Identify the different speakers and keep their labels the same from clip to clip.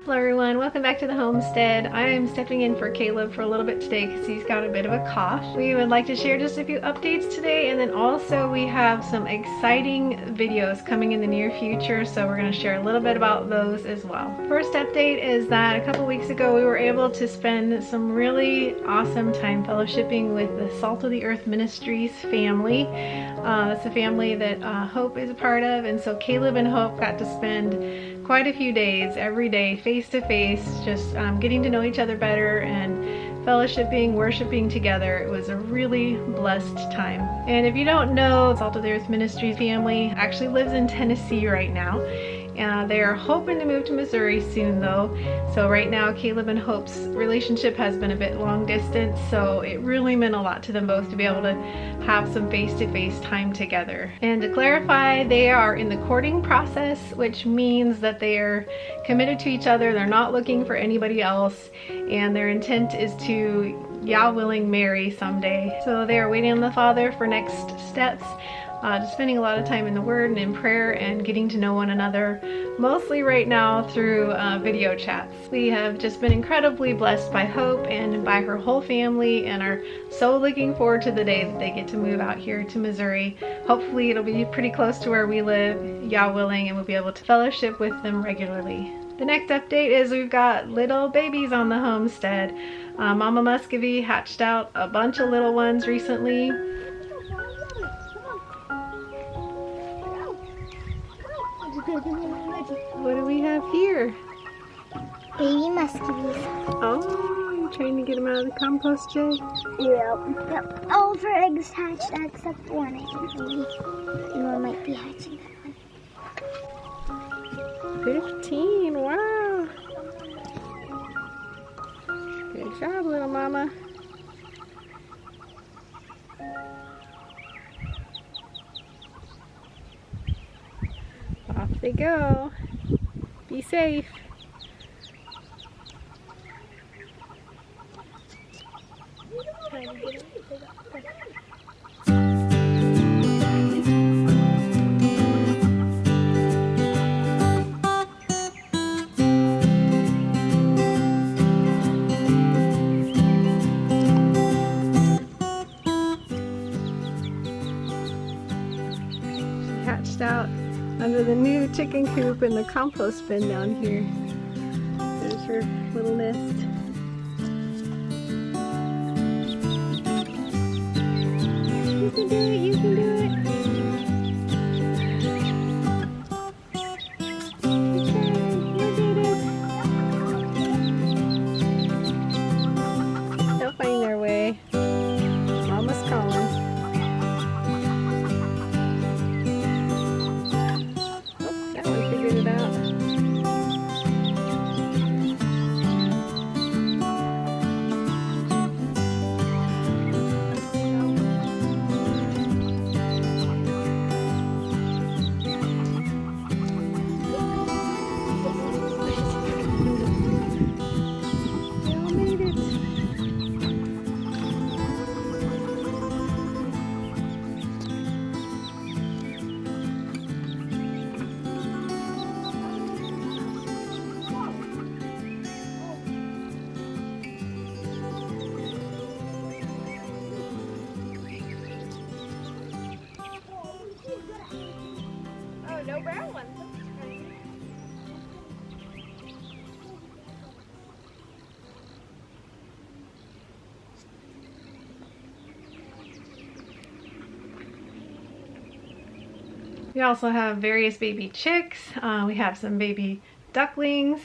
Speaker 1: Hello everyone, welcome back to the homestead. I am stepping in for Caleb for a little bit today because he's got a bit of a cough. We would like to share just a few updates today, and then also we have some exciting videos coming in the near future, so we're going to share a little bit about those as well. First update is that a couple weeks ago we were able to spend some really awesome time fellowshipping with the Salt of the Earth Ministries family. That's a family that Hope is a part of, and so Caleb and Hope got to spend quite a few days, every day, face to face, just getting to know each other better and fellowshipping, worshiping together. It was a really blessed time. And if you don't know, Salt of the Earth Ministries family actually lives in Tennessee right now. They are hoping to move to Missouri soon though. So right now Caleb and Hope's relationship has been a bit long distance, so it really meant a lot to them both to be able to have some face-to-face time together. And to clarify, they are in the courting process, which means that they are committed to each other. They're not looking for anybody else, and their intent is to, Yah willing, marry someday. So they are waiting on the Father for next steps. Just spending a lot of time in the Word and in prayer and getting to know one another, mostly right now through video chats. We have just been incredibly blessed by Hope and by her whole family, and are so looking forward to the day that they get to move out here to Missouri. Hopefully it'll be pretty close to where we live, Yah willing, and we'll be able to fellowship with them regularly. The next update is we've got little babies on the homestead. Mama Muscovy hatched out a bunch of little ones recently. What do we have here?
Speaker 2: Baby muskies.
Speaker 1: Oh, you're trying to get them out of the compost jug?
Speaker 2: Yep. All of our eggs hatched except one, I think. And one might be hatching that one.
Speaker 1: 15, wow. Good job, little mama. Off they go. Be safe. She hatched out under the new chicken coop in the compost bin down here. There's her little nest. You can do it, you can do it. Good job, you did it. They'll find their way. Mama's calling. No brown ones. We also have various baby chicks. We have some baby ducklings.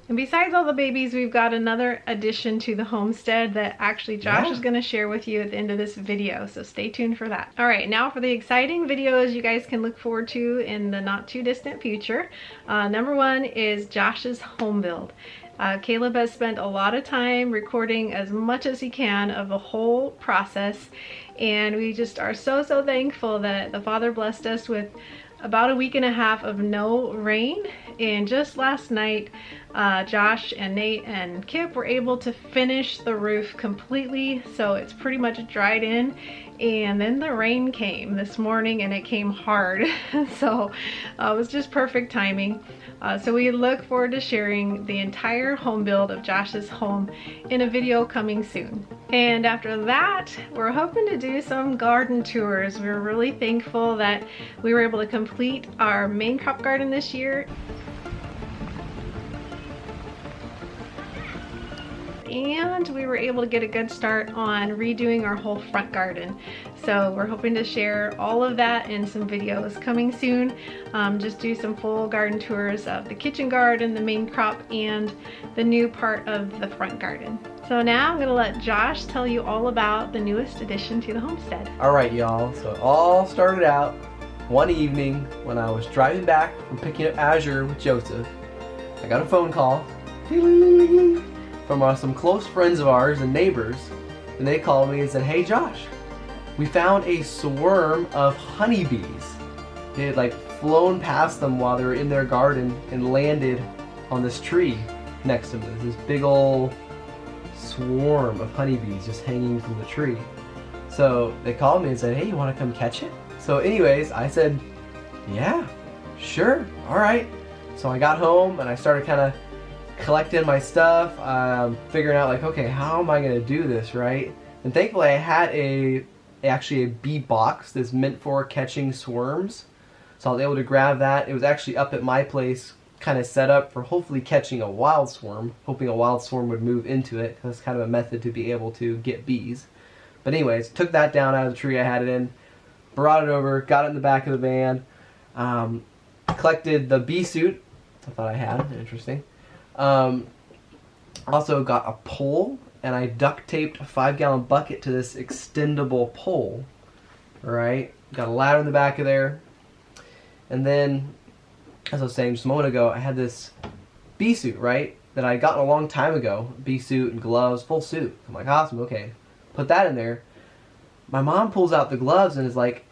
Speaker 1: And besides all the babies, we've got another addition to the homestead that actually Josh is going to share with you at the end of this video, so stay tuned for that. All right, now for the exciting videos you guys can look forward to in the not too distant future. Number one is Josh's home build. Caleb has spent a lot of time recording as much as he can of the whole process, and we just are so thankful that the Father blessed us with about a week and a half of no rain, and just last night Josh and Nate and Kip were able to finish the roof completely, so it's pretty much dried in. And then the rain came this morning, and it came hard. So it was just perfect timing. So we look forward to sharing the entire home build of Josh's home in a video coming soon. And after that, we're hoping to do some garden tours. We're really thankful that we were able to complete our main crop garden this year. And we were able to get a good start on redoing our whole front garden. So we're hoping to share all of that in some videos coming soon. Just do some full garden tours of the kitchen garden, the main crop, and the new part of the front garden. So now I'm gonna let Josh tell you all about the newest addition to the homestead.
Speaker 3: All right, y'all, so it all started out one evening when I was driving back from picking up Azure with Joseph. I got a phone call from some close friends of ours and neighbors, and they called me and said, "Hey Josh, we found a swarm of honeybees. They had like flown past them while they were in their garden and landed on this tree next to them. There's this big old swarm of honeybees just hanging from the tree." So they called me and said, "Hey, you want to come catch it?" So anyways, I said, "Yeah, sure, all right." So I got home and I started kind of collecting my stuff, figuring out like, okay, how am I gonna do this, right? And thankfully I had actually a bee box that's meant for catching swarms. So I was able to grab that. It was actually up at my place, kind of set up for hopefully catching a wild swarm, hoping a wild swarm would move into it. That's kind of a method to be able to get bees. But anyways, took that down out of the tree I had it in, brought it over, got it in the back of the van, collected the bee suit I thought I had, interesting. Also got a pole, and I duct taped a 5-gallon bucket to this extendable pole. Alright, got a ladder in the back of there. And then, as I was saying just a moment ago, I had this bee suit, right, that I got a long time ago. Bee suit and gloves, full suit. I'm like, awesome, okay. Put that in there. My mom pulls out the gloves and is like,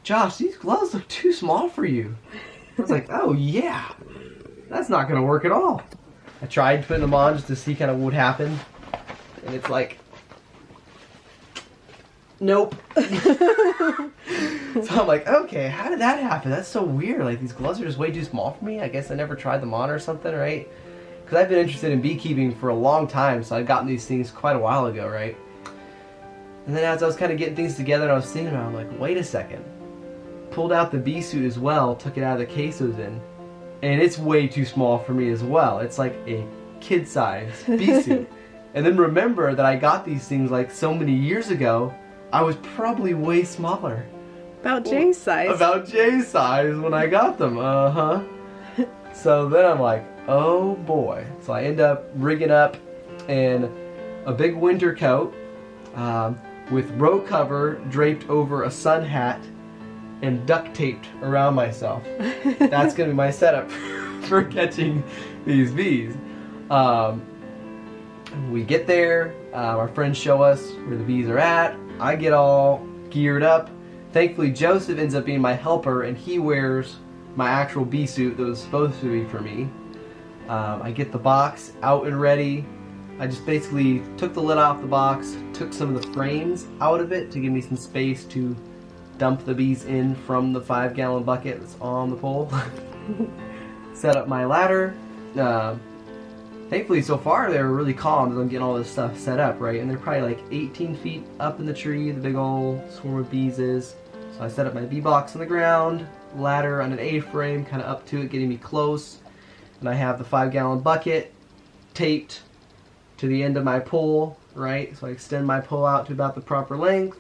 Speaker 3: "Josh, these gloves look too small for you." I was like, oh yeah, that's not going to work at all. I tried putting them on just to see kind of what would happen, and it's like, nope. So I'm like, okay, how did that happen? That's so weird. Like, these gloves are just way too small for me. I guess I never tried them on or something, right? Because I've been interested in beekeeping for a long time, so I'd gotten these things quite a while ago, right? And then as I was kind of getting things together and I was thinking about it, I'm like, wait a second. Pulled out the bee suit as well, took it out of the case it was in, and it's way too small for me as well. It's like a kid-size bee suit. And then remember that I got these things like so many years ago. I was probably way smaller.
Speaker 1: About Jay's size.
Speaker 3: About Jay's size when I got them. So then I'm like, oh boy. So I end up rigging up in a big winter coat with row cover draped over a sun hat and duct taped around myself. That's gonna be my setup for catching these bees. We get there, our friends show us where the bees are at. I get all geared up. Thankfully, Joseph ends up being my helper, and he wears my actual bee suit that was supposed to be for me. I get the box out and ready. I just basically took the lid off the box, took some of the frames out of it to give me some space to dump the bees in from the 5-gallon bucket that's on the pole. Set up my ladder. Thankfully, so far, they were really calm as I'm getting all this stuff set up, right? And they're probably like 18 feet up in the tree, the big old swarm of bees is. So I set up my bee box on the ground, ladder on an A-frame, kind of up to it, getting me close. And I have the 5-gallon bucket taped to the end of my pole, right? So I extend my pole out to about the proper length,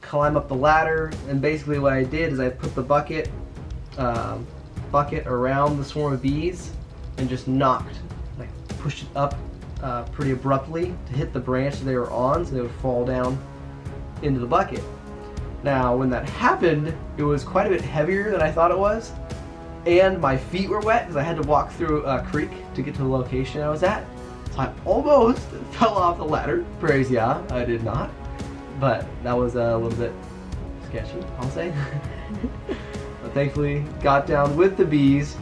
Speaker 3: climb up the ladder, and basically what I did is I put the bucket around the swarm of bees and just knocked, like pushed it up pretty abruptly to hit the branch they were on so they would fall down into the bucket. Now when that happened, it was quite a bit heavier than I thought it was, and my feet were wet because I had to walk through a creek to get to the location I was at. So I almost fell off the ladder. Praise Yah, I did not. But that was a little bit sketchy, I'll say. thankfully got down with the bees.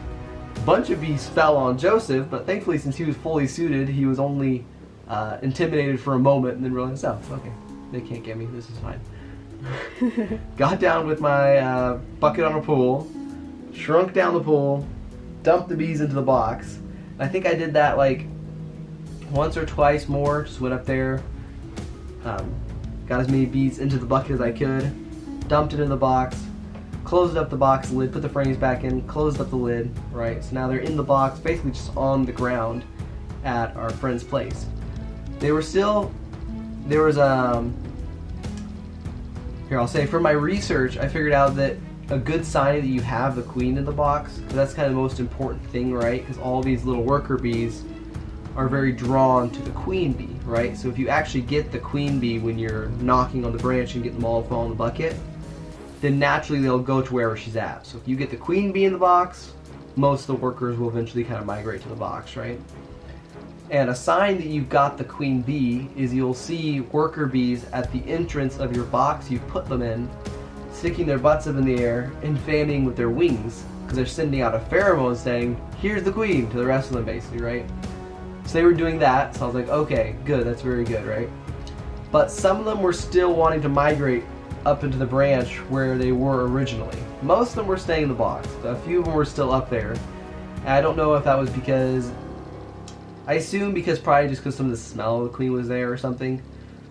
Speaker 3: A bunch of bees fell on Joseph, but thankfully since he was fully suited, he was only intimidated for a moment and then realized, oh, okay, they can't get me, this is fine. Got down with my bucket on a pool, shrunk down the pool, dumped the bees into the box. I think I did that like once or twice more, just went up there, got as many bees into the bucket as I could, dumped it in the box, closed up the box lid, put the frames back in, closed up the lid, right? So now they're in the box, basically just on the ground at our friend's place. They were still, there was, here I'll say, for my research, I figured out that a good sign that you have the queen in the box, because that's kind of the most important thing, right? Because all these little worker bees are very drawn to the queen bee, right? So if you actually get the queen bee when you're knocking on the branch and get them all to fall in the bucket, then naturally they'll go to wherever she's at. So if you get the queen bee in the box, most of the workers will eventually kind of migrate to the box, right? And a sign that you've got the queen bee is you'll see worker bees at the entrance of your box you've put them in, sticking their butts up in the air and fanning with their wings, because they're sending out a pheromone saying, here's the queen, to the rest of them basically, right? So they were doing that, so I was like, okay, good, that's very good, right? But some of them were still wanting to migrate up into the branch where they were originally. Most of them were staying in the box. A few of them were still up there. And I don't know if that was because, I assume probably just because some of the smell of the queen was there or something.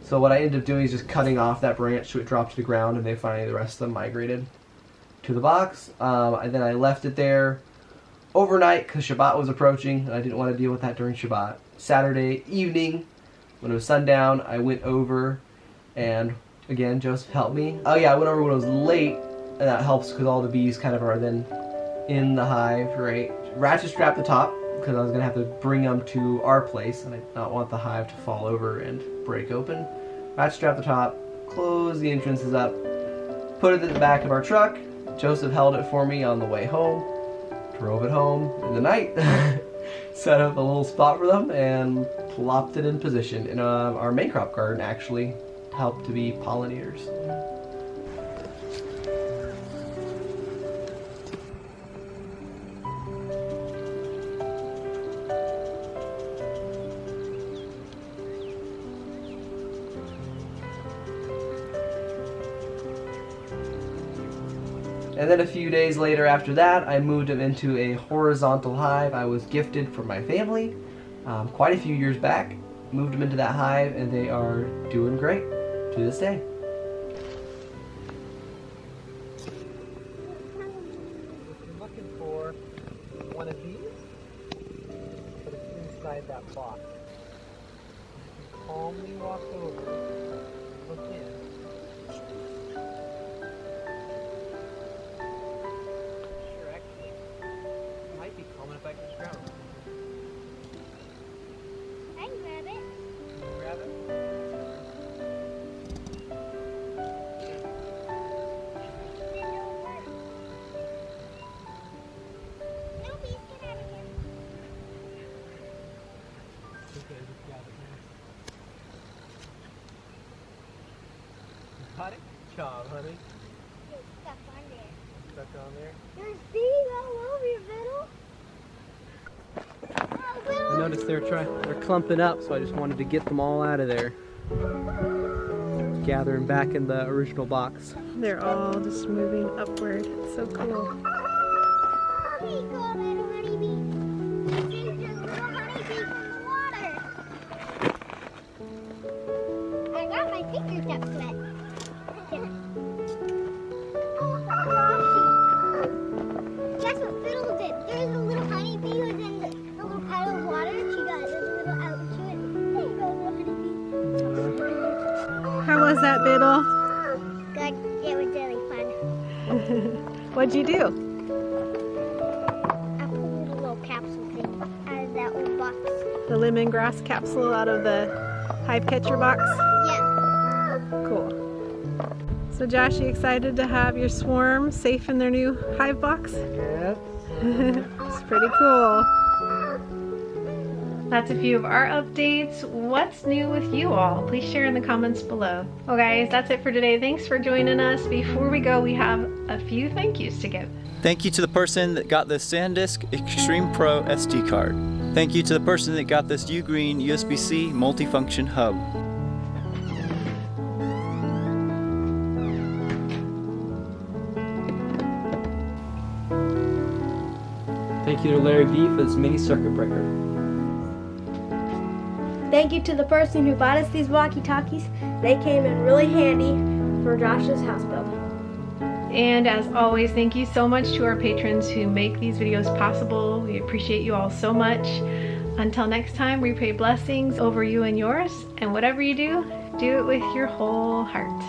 Speaker 3: So what I ended up doing is just cutting off that branch so it dropped to the ground, and the rest of them migrated to the box. And then I left it there overnight because Shabbat was approaching and I didn't want to deal with that during Shabbat. Saturday evening, when it was sundown, I went over, and again, Joseph helped me. Oh yeah, I went over when it was late, and that helps because all the bees kind of are then in the hive, right? Ratchet strapped the top because I was going to have to bring them to our place, and I did not want the hive to fall over and break open. Ratchet strapped the top, closed the entrances up, put it in the back of our truck. Joseph held it for me on the way home, drove it home in the night, set up a little spot for them, and plopped it in position in our main crop garden, actually, to help to be pollinators. And then a few days later after that, I moved them into a horizontal hive I was gifted from my family quite a few years back. Moved them into that hive, and they are doing great to this day. If you're looking for one of these, but it's inside that box. You can calmly walk over, look in. If I can just grab it.
Speaker 2: I can grab it.
Speaker 3: Can you grab it?
Speaker 2: No, please get out of here.
Speaker 3: Okay, just grab it now. You got it? Good job, honey.
Speaker 2: You're stuck on there.
Speaker 3: Stuck on there.
Speaker 2: There's bees all over your fiddle.
Speaker 3: I noticed they're clumping up, so I just wanted to get them all out of there. Gather them back in the original box.
Speaker 1: They're all just moving upward. It's so cool.
Speaker 2: Hey, go little honeybee. This is just little honeybees in the water. I got my fingertips wet. Oh, gosh. Guess what Fiddle did? There's a little honeybee who was in the little pile of water. She got a little out to it. There you go, little honeybee.
Speaker 1: How was that, Biddle?
Speaker 2: Good. It was really fun.
Speaker 1: What'd you do?
Speaker 2: I pulled a little capsule thing out of that old box.
Speaker 1: The lemongrass capsule out of the hive catcher box?
Speaker 2: Yeah.
Speaker 1: Cool. So Josh, you excited to have your swarm safe in their new hive box?
Speaker 3: Yep.
Speaker 1: It's pretty cool. That's a few of our updates. What's new with you all? Please share in the comments below. Well guys, that's it for today. Thanks for joining us. Before we go, we have a few thank yous to give.
Speaker 4: Thank you to the person that got this SanDisk Extreme Pro SD card. Thank you to the person that got this Ugreen USB-C multifunction hub.
Speaker 5: Thank you to Larry V for this mini circuit breaker.
Speaker 6: Thank you to the person who bought us these walkie-talkies. They came in really handy for Josh's house build.
Speaker 1: And as always, thank you so much to our patrons who make these videos possible. We appreciate you all so much. Until next time, we pray blessings over you and yours. And whatever you do, do it with your whole heart.